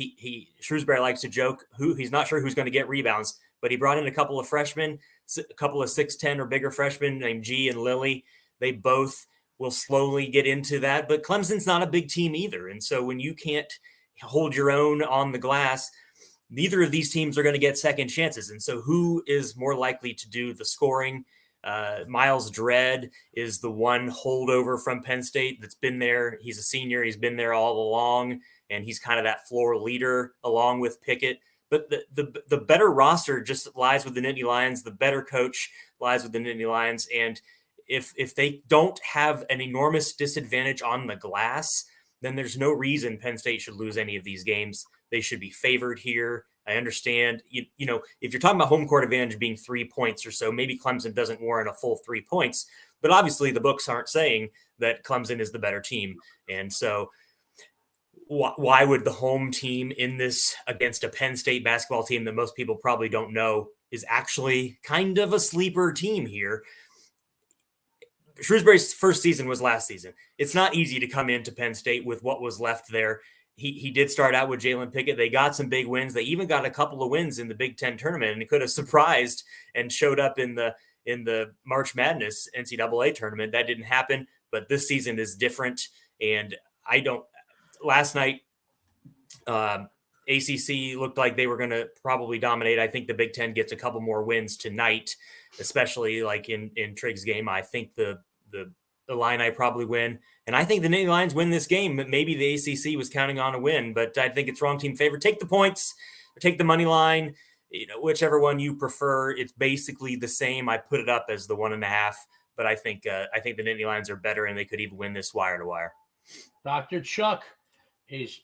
[SPEAKER 6] Shrewsbury likes to joke he's not sure who's going to get rebounds, but he brought in a couple of freshmen, a couple of 6'10" or bigger freshmen named G and Lilly. They both will slowly get into that, but Clemson's not a big team either. And so when you can't hold your own on the glass, neither of these teams are going to get second chances. And so who is more likely to do the scoring? Miles Dredd is the one holdover from Penn State that's been there. He's a senior. He's been there all along, and he's kind of that floor leader along with Pickett. But the better roster just lies with the Nittany Lions. The better coach lies with the Nittany Lions. And if they don't have an enormous disadvantage on the glass, then there's no reason Penn State should lose any of these games. They should be favored here. I understand, if you're talking about home court advantage being 3 points or so, maybe Clemson doesn't warrant a full 3 points, but obviously the books aren't saying that Clemson is the better team. And so why would the home team in this against a Penn State basketball team that most people probably don't know is actually kind of a sleeper team here? Shrewsbury's first season was last season. It's not easy to come into Penn State with what was left there. He did start out with Jalen Pickett. They got some big wins. They even got a couple of wins in the Big Ten tournament, and he could have surprised and showed up in the March Madness NCAA tournament. That didn't happen, but this season is different. And last night, ACC looked like they were going to probably dominate. I think the Big Ten gets a couple more wins tonight, especially like in Trig's game. I think the Illini probably win. And I think the Nittany Lions win this game, but maybe the ACC was counting on a win, but I think it's wrong team favor. Take the points or take the money line, whichever one you prefer. It's basically the same. I put it up as the 1.5, but I think the Nittany Lions are better and they could even win this wire to wire.
[SPEAKER 1] Dr. Chuck is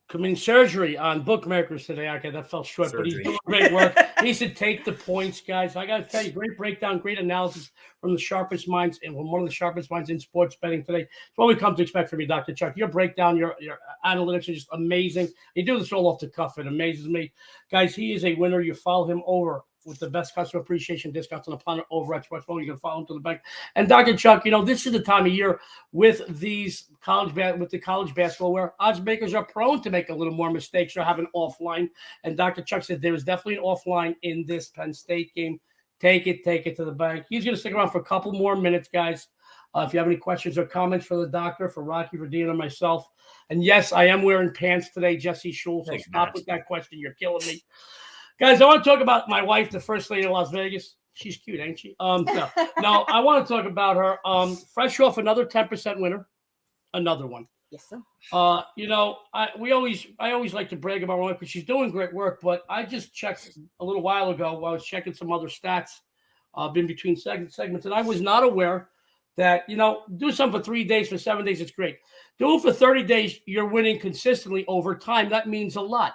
[SPEAKER 1] committing surgery on bookmakers today. Okay, that fell short, but he's doing great work. He said take the points, guys. I got to tell you, great breakdown, great analysis from the sharpest minds and from one of the sharpest minds in sports betting today. It's what we come to expect from you, Dr. Chuck. Your breakdown, your analytics are just amazing. You do this all off the cuff. It amazes me. Guys, he is a winner. You follow him over with the best customer appreciation discounts on the planet over at Sports. You can follow him to the bank. And Dr. Chuck, this is the time of year with these college basketball where odds makers are prone to make a little more mistakes or have an offline. And Dr. Chuck said there is definitely an offline in this Penn State game. Take it to the bank. He's going to stick around for a couple more minutes, guys. If you have any questions or comments for the doctor, for Rocky, for Dionne, and myself. And yes, I am wearing pants today, Jesse Schul. So stop with that question. You're killing me. Guys, I want to talk about my wife, the first lady of Las Vegas. She's cute, ain't she? No, I want to talk about her. Fresh off another 10% winner, another one.
[SPEAKER 4] Yes, sir.
[SPEAKER 1] I always like to brag about her because she's doing great work. But I just checked a little while ago while I was checking some other stats, in between segments, and I was not aware that do something for 3 days, for 7 days, it's great. Do it for 30 days, you're winning consistently over time. That means a lot.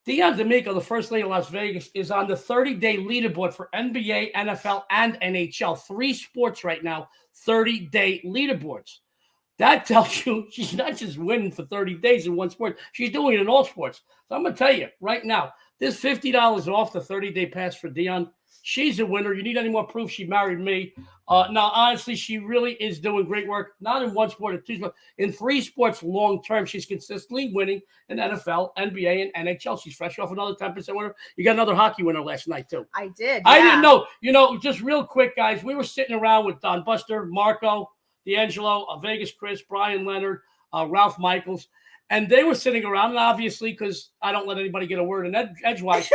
[SPEAKER 1] Dionne D'Amico, the first lady of Las Vegas, is on the 30-day leaderboard for NBA, NFL, and NHL. 3 sports right now, 30-day leaderboards. That tells you she's not just winning for 30 days in one sport. She's doing it in all sports. So I'm going to tell you right now, this $50 off the 30-day pass for Dionne. She's a winner. You need any more proof? She married me. Now, honestly, she really is doing great work. Not in one sport or 2 sports. In 3 sports long term, she's consistently winning in NFL, NBA, and NHL. She's fresh off another 10% winner. You got another hockey winner last night, too.
[SPEAKER 4] I did.
[SPEAKER 1] I didn't know. Just real quick, guys, we were sitting around with Don Buster, Marco, D'Angelo, Vegas Chris, Brian Leonard, Ralph Michaels, and they were sitting around, and obviously, because I don't let anybody get a word in edgewise,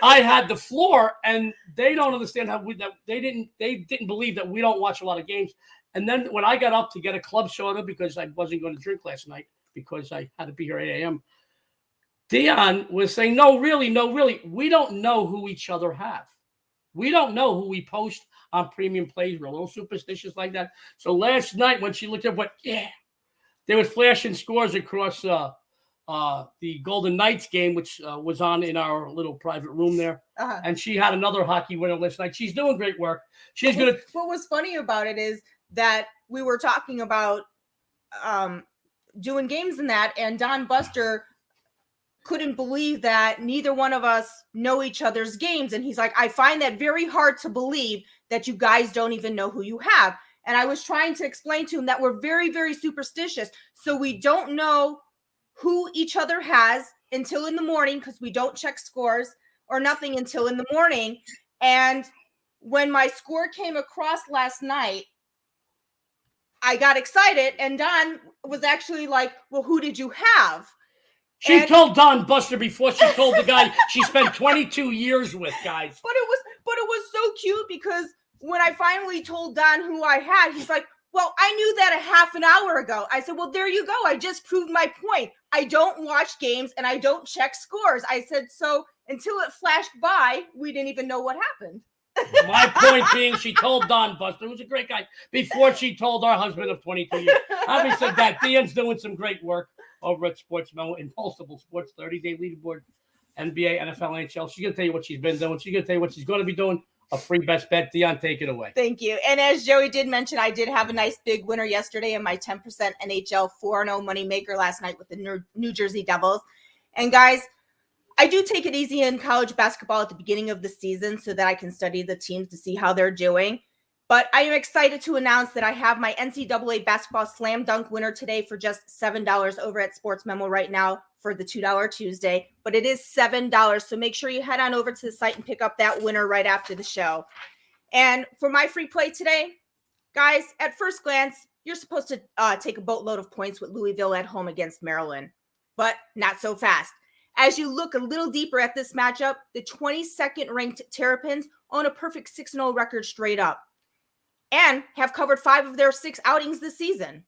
[SPEAKER 1] I had the floor, and they don't understand how they didn't believe that we don't watch a lot of games. And then when I got up to get a club soda because I wasn't going to drink last night because I had to be here at 8 a.m., Dionne was saying, no, really, we don't know who each other have. We don't know who we post on premium plays. We're a little superstitious like that. So last night when she looked up, they were flashing scores across the Golden Knights game, which was on in our little private room there.
[SPEAKER 4] Uh-huh.
[SPEAKER 1] And she had another hockey winner last night. She's doing great work. She's going to.
[SPEAKER 4] What was funny about it is that we were talking about doing games in that, and Don Buster couldn't believe that neither one of us know each other's games. And he's like, I find that very hard to believe that you guys don't even know who you have. And I was trying to explain to him that we're very, very superstitious. So we don't know who each other has until in the morning because we don't check scores or nothing until in the morning. And when my score came across last night, I got excited. And Don was actually like, well, who did you have?
[SPEAKER 1] She told Don Buster before she told the guy she spent 22 years with, guys.
[SPEAKER 4] But it was so cute because when I finally told Don who I had, he's like, well, I knew that a half an hour ago. I said, well, there you go. I just proved my point. I don't watch games and I don't check scores. I said, so until it flashed by, we didn't even know what happened.
[SPEAKER 1] My point being, she told Don Buster, who's a great guy, before she told our husband of 22 years. Having said that, Dionne's doing some great work over at Sports Memo in multiple sports, 30-day leaderboard, NBA, NFL, NHL. She's going to tell you what she's been doing. She's going to tell you what she's going to be doing. A free best bet. Dionne, take it away.
[SPEAKER 4] Thank you. And as Joey did mention, I did have a nice big winner yesterday in my 10% NHL 4-0 money maker last night with the New Jersey Devils. And guys, I do take it easy in college basketball at the beginning of the season so that I can study the teams to see how they're doing. But I am excited to announce that I have my NCAA basketball slam dunk winner today for just $7 over at Sports Memo right now for the $2 Tuesday. But it is $7. So make sure you head on over to the site and pick up that winner right after the show. And for my free play today, guys, at first glance, you're supposed to take a boatload of points with Louisville at home against Maryland. But not so fast. As you look a little deeper at this matchup, the 22nd ranked Terrapins own a perfect 6-0 record straight up and have covered 5 of their 6 outings this season.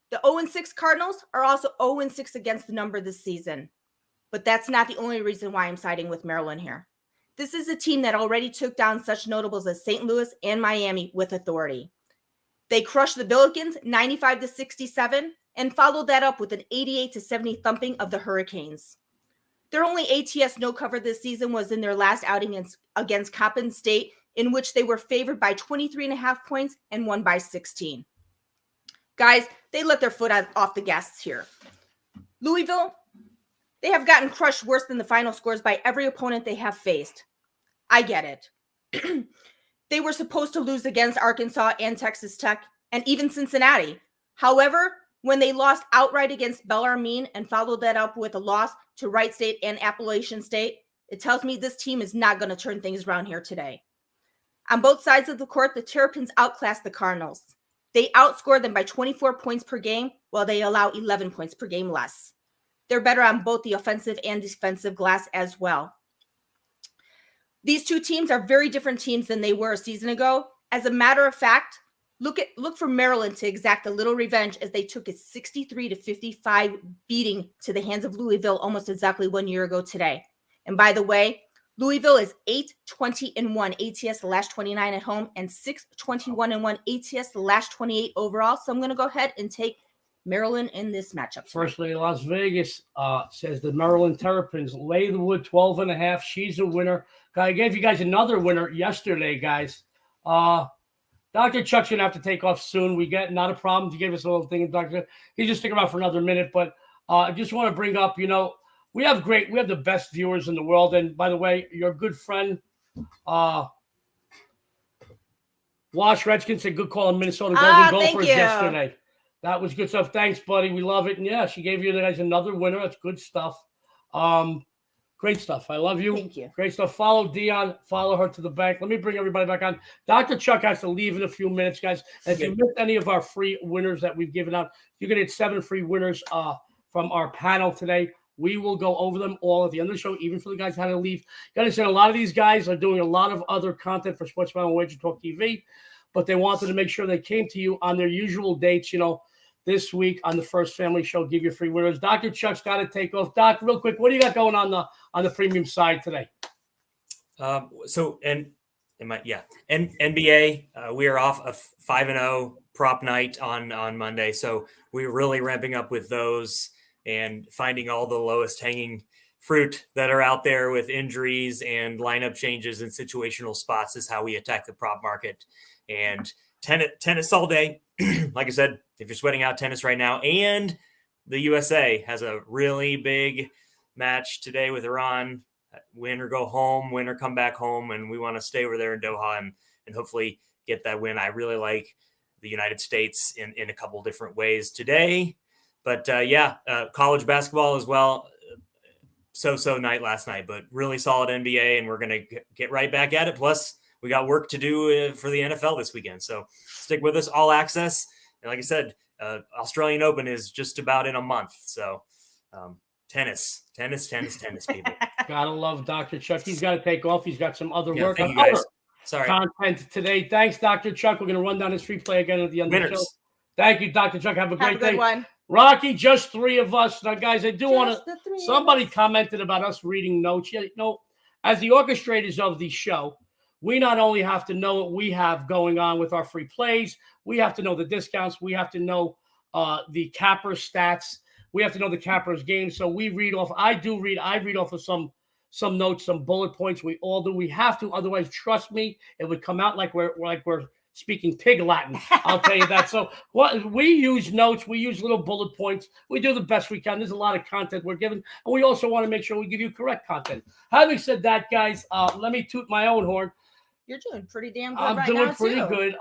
[SPEAKER 4] The 0-6 Cardinals are also 0-6 against the number this season. But that's not the only reason why I'm siding with Maryland here. This is a team that already took down such notables as St. Louis and Miami with authority. They crushed the Billikens 95-67 and followed that up with an 88-70 thumping of the Hurricanes. Their only ATS no cover this season was in their last outing against Coppin State, in which they were favored by 23.5 points and won by 16. Guys, they let their foot off the gas here. Louisville, they have gotten crushed worse than the final scores by every opponent they have faced. I get it. They were supposed to lose against Arkansas and Texas Tech and even Cincinnati. However, when they lost outright against Bellarmine and followed that up with a loss to Wright State and Appalachian State, it tells me this team is not going to turn things around here today. On both sides of the court, the Terrapins outclassed the Cardinals. They outscored them by 24 points per game, while they allow 11 points per game less. They're better on both the offensive and defensive glass as well. These two teams are very different teams than they were a season ago. As a matter of fact, Look for Maryland to exact a little revenge as they took a 63-55 beating to the hands of Louisville almost exactly 1 year ago today. And by the way, Louisville is 8-20-1 ATS the last 29 at home and 6-21-1 ATS the last 28 overall. So I'm going to go ahead and take Maryland in this matchup.
[SPEAKER 1] First lady Las Vegas says the Maryland Terrapins lay the wood 12.5. She's a winner. I gave you guys another winner yesterday, guys. Dr. Chuck's going to have to take off soon. We get not a problem. He gave us a little thing. Doctor, he's just sticking around for another minute. But I just want to bring up, we have the best viewers in the world. And by the way, your good friend, Wash Redskin said good call on Minnesota Golden Gophers yesterday. That was good stuff. Thanks, buddy. We love it. And yeah, she gave you guys another winner. That's good stuff. Great stuff. I love you.
[SPEAKER 4] Thank you.
[SPEAKER 1] Great stuff. Follow Dionne. Follow her to the bank. Let me bring everybody back on. Dr. Chuck has to leave in a few minutes, guys. And if you missed any of our free winners that we've given out, you're going to get 7 free winners from our panel today. We will go over them all at the end of the show, even for the guys who had to leave. You understand, a lot of these guys are doing a lot of other content for SportsMemo and WagerTalk TV, but they wanted to make sure they came to you on their usual dates, this week on the First Family Show, give you free winners. Dr. Chuck's got to take off. Doc, real quick, what do you got going on the premium side today?
[SPEAKER 6] NBA, we are off a 5-0 prop night on Monday, so we're really ramping up with those and finding all the lowest hanging fruit that are out there with injuries and lineup changes and situational spots is how we attack the prop market. And tennis all day. Like I said, if you're sweating out tennis right now, and the USA has a really big match today with Iran, win or go home, win or come back home. And we want to stay over there in Doha and hopefully get that win. I really like the United States in a couple different ways today, but college basketball as well. So night last night, but really solid NBA, and we're going to get right back at it. Plus we got work to do for the NFL this weekend. So stick with us, all access. And like I said, Australian Open is just about in a month. So tennis, people.
[SPEAKER 1] Gotta love Dr. Chuck. He's got to take off. He's got some other work.
[SPEAKER 6] Thank you guys. Sorry.
[SPEAKER 1] Content today. Thanks, Dr. Chuck. We're going to run down his free play again at the end of the show. Thank you, Dr. Chuck. Have a great day.
[SPEAKER 4] One.
[SPEAKER 1] Rocky, just 3 of us. Now, guys, I do want to. Somebody commented about us reading notes. As the orchestrators of the show, we not only have to know what we have going on with our free plays, we have to know the discounts. We have to know the capper stats. We have to know the capper's game. So we read off. I read off of some notes, some bullet points. We all do. We have to. Otherwise, trust me, it would come out like we're speaking pig Latin. I'll tell you that. So what we use notes. We use little bullet points. We do the best we can. There's a lot of content we're given. And we also want to make sure we give you correct content. Having said that, guys, let me toot my own horn.
[SPEAKER 4] You're doing pretty damn good
[SPEAKER 1] I'm
[SPEAKER 4] right
[SPEAKER 1] doing
[SPEAKER 4] now,
[SPEAKER 1] pretty
[SPEAKER 4] too.
[SPEAKER 1] good.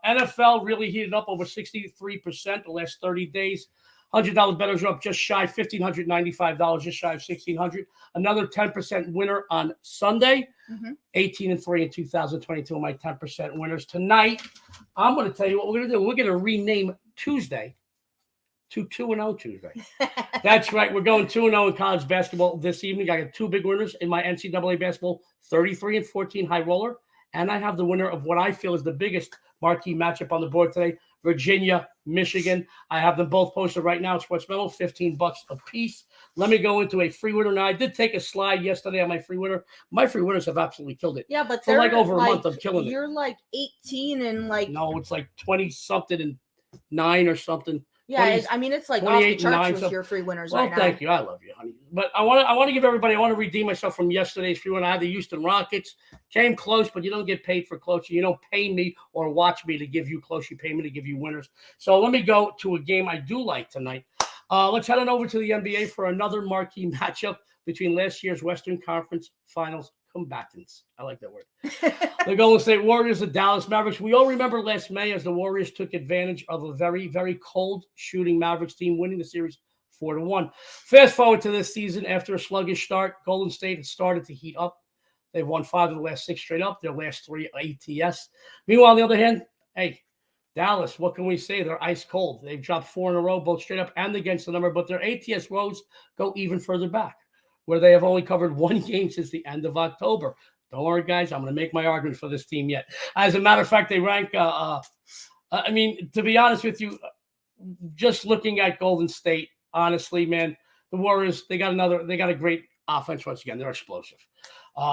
[SPEAKER 1] NFL really heated up over 63% the last 30 days. $100 bettors are up just shy of $1,595, just shy of $1,600. Another 10% winner on Sunday. 18-3 in 2022 are my 10% winners. Tonight, I'm going to tell you what we're going to do. We're going to rename Tuesday to 2-0 Tuesday. That's right. We're going 2-0 in college basketball this evening. I got 2 big winners in my NCAA basketball, 33-14 high roller. And I have the winner of what I feel is the biggest marquee matchup on the board today, Virginia, Michigan. I have them both posted right now. SportsMemo, $15 a piece. Let me go into a free winner. Now, I did take a slide yesterday on my free winner. My free winners have absolutely killed it.
[SPEAKER 4] Yeah, but
[SPEAKER 1] for like over a month, I'm killing it.
[SPEAKER 4] You're like 18 and like.
[SPEAKER 1] No, it's like 20-something and 9 or something.
[SPEAKER 4] Yeah, it's like off the charts with your free winners right now.
[SPEAKER 1] Well, thank you. I love you, honey. But I want to give everybody, I want to redeem myself from yesterday's free winner. I had the Houston Rockets. Came close, but you don't get paid for close. You don't pay me or watch me to give you close. You pay me to give you winners. So let me go to a game I do like tonight. Let's head on over to the NBA for another marquee matchup between last year's Western Conference Finals combatants. I like that word. The Golden State Warriors, the Dallas Mavericks. We all remember last May as the Warriors took advantage of a very, very cold shooting Mavericks team, winning the series 4-1. Fast forward to this season, after a sluggish start, Golden State had started to heat up. They've won 5 of the last 6 straight up, their last 3 ATS. Meanwhile, on the other hand, hey, Dallas, what can we say? They're ice cold. They've dropped 4 in a row, both straight up and against the number, but their ATS woes go even further back, where they have only covered 1 game since the end of October. Don't worry, guys. I'm going to make my argument for this team yet. As a matter of fact, they rank I mean, to be honest with you, just looking at Golden State, honestly, man, the Warriors, they got a great offense once again. They're explosive.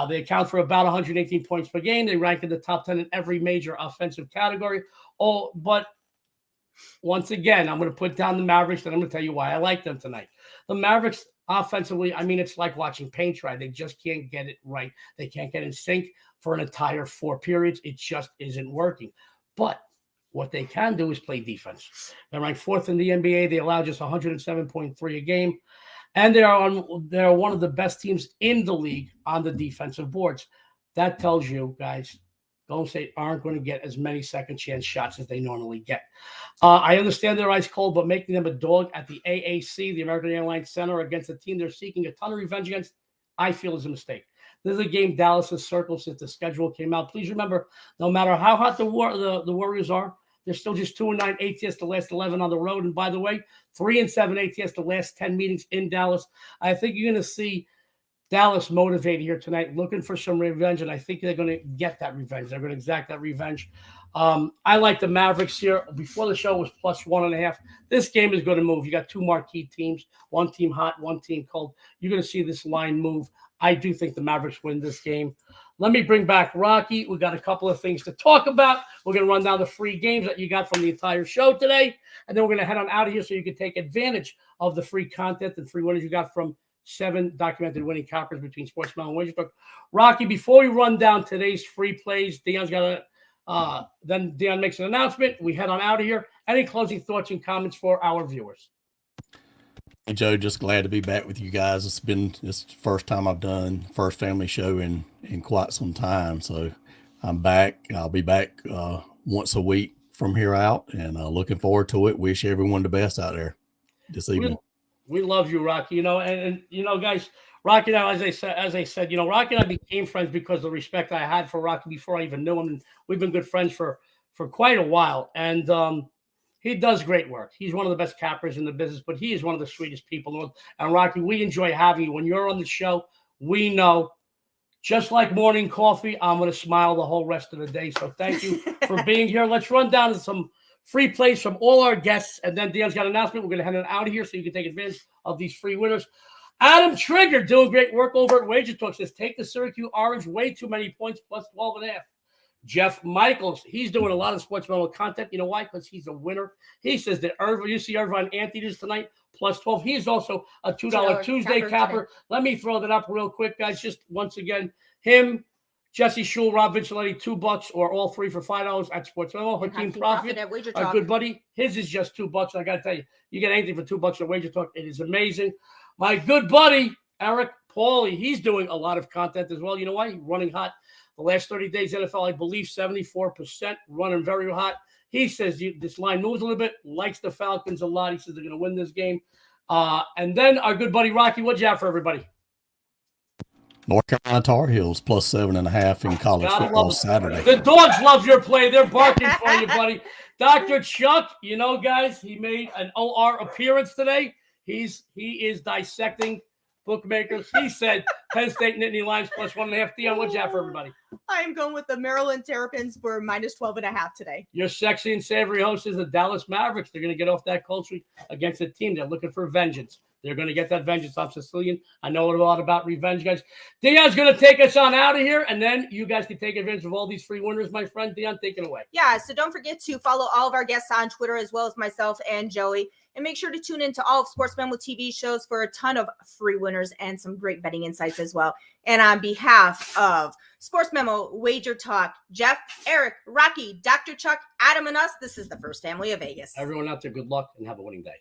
[SPEAKER 1] They account for about 118 points per game. They rank in the top 10 in every major offensive category. But once again, I'm going to put down the Mavericks, and I'm going to tell you why I like them tonight. The Mavericks offensively, I mean, it's like watching paint dry. They just can't get it right. They can't get in sync for an entire 4 periods. It just isn't working. But what they can do is play defense. They're ranked 4th in the NBA. They allow just 107.3 a game. And they're one of the best teams in the league on the defensive boards. That tells you, guys, Golden State aren't going to get as many second chance shots as they normally get. I understand they're ice cold, but making them a dog at the AAC, the American Airlines Center, against a team they're seeking a ton of revenge against, I feel is a mistake. This is a game Dallas has circled since the schedule came out. Please remember, no matter how hot the Warriors are, they're still just 2-9 ATS the last 11 on the road. And by the way, 3-7 ATS the last 10 meetings in Dallas. I think you're going to see Dallas motivated here tonight, looking for some revenge, and I think they're going to get that revenge. They're going to exact that revenge. I like the Mavericks here. Before the show was +1.5. This game is going to move. You got 2 marquee teams, one team hot, one team cold. You're going to see this line move. I do think the Mavericks win this game. Let me bring back Rocky. We got a couple of things to talk about. We're going to run down the free games that you got from the entire show today, and then we're going to head on out of here so you can take advantage of the free content and free winners you got from 7 documented winning coppers between Sports Memo and WagerTalk. Rocky, before we run down today's free plays, Dionne's got then Dionne makes an announcement. We head on out of here. Any closing thoughts and comments for our viewers?
[SPEAKER 7] Hey, Joe, just glad to be back with you guys. It's the first time I've done First Family Show in quite some time. So I'm back. I'll be back once a week from here out, and looking forward to it. Wish everyone the best out there this evening.
[SPEAKER 1] We love you, Rocky. And guys, Rocky and I, as I said, Rocky and I became friends because of the respect I had for Rocky before I even knew him. And we've been good friends for quite a while. And he does great work. He's one of the best cappers in the business, but he is one of the sweetest people. And Rocky, we enjoy having you. When you're on the show, we know, just like morning coffee, I'm going to smile the whole rest of the day. So thank you for being here. Let's run down to some free plays from all our guests. And then Dionne's got an announcement. We're going to head out of here so you can take advantage of these free winners. Adam Trigger doing great work over at WagerTalk says, take the Syracuse Orange, way too many points, +12.5. Jeff Michaels, he's doing a lot of sports medal content. You know why? Because he's a winner. He says that Irvine Anthony's tonight, +12. He's also a $2 Tuesday capper. Let me throw that up real quick, guys. Just once again, him, Jesse Schul, Rob Vinciletti, $2, or all 3 for $5 at Sports Medal. Hakeem Profit,
[SPEAKER 4] at WagerTalk.
[SPEAKER 1] our good buddy. His is just $2. I got to tell you, you get anything for $2 at WagerTalk. It is amazing. My good buddy, Eric Pauly, he's doing a lot of content as well. You know why? He's running hot. The last 30 days, NFL, I believe 74%, running very hot. He says this line moves a little bit, likes the Falcons a lot. He says they're going to win this game. And then our good buddy, Rocky, what'd you have for everybody?
[SPEAKER 7] North Carolina Tar Heels +7.5 in college football Saturday.
[SPEAKER 1] The dogs love your play. They're barking for you, buddy. Dr. Chuck, guys, he made an OR appearance today. He is dissecting bookmakers. He said Penn State Nittany Lions +1.5. Dionne, what'd you have for everybody?
[SPEAKER 4] I'm going with the Maryland Terrapins for -12.5 today.
[SPEAKER 1] Your sexy and savory host is the Dallas Mavericks. They're going to get off that cold streak against a team. They're looking for vengeance. They're going to get that vengeance off Sicilian. I know a lot about revenge, guys. Dionne's going to take us on out of here, and then you guys can take advantage of all these free winners, my friend. Dionne, take it away.
[SPEAKER 4] Yeah, so don't forget to follow all of our guests on Twitter, as well as myself and Joey. And make sure to tune into all of Sports Memo TV shows for a ton of free winners and some great betting insights as well. And on behalf of Sports Memo, WagerTalk, Jeff, Eric, Rocky, Dr. Chuck, Adam, and us, this is the First Family of Vegas.
[SPEAKER 1] Everyone out there, good luck and have a winning day.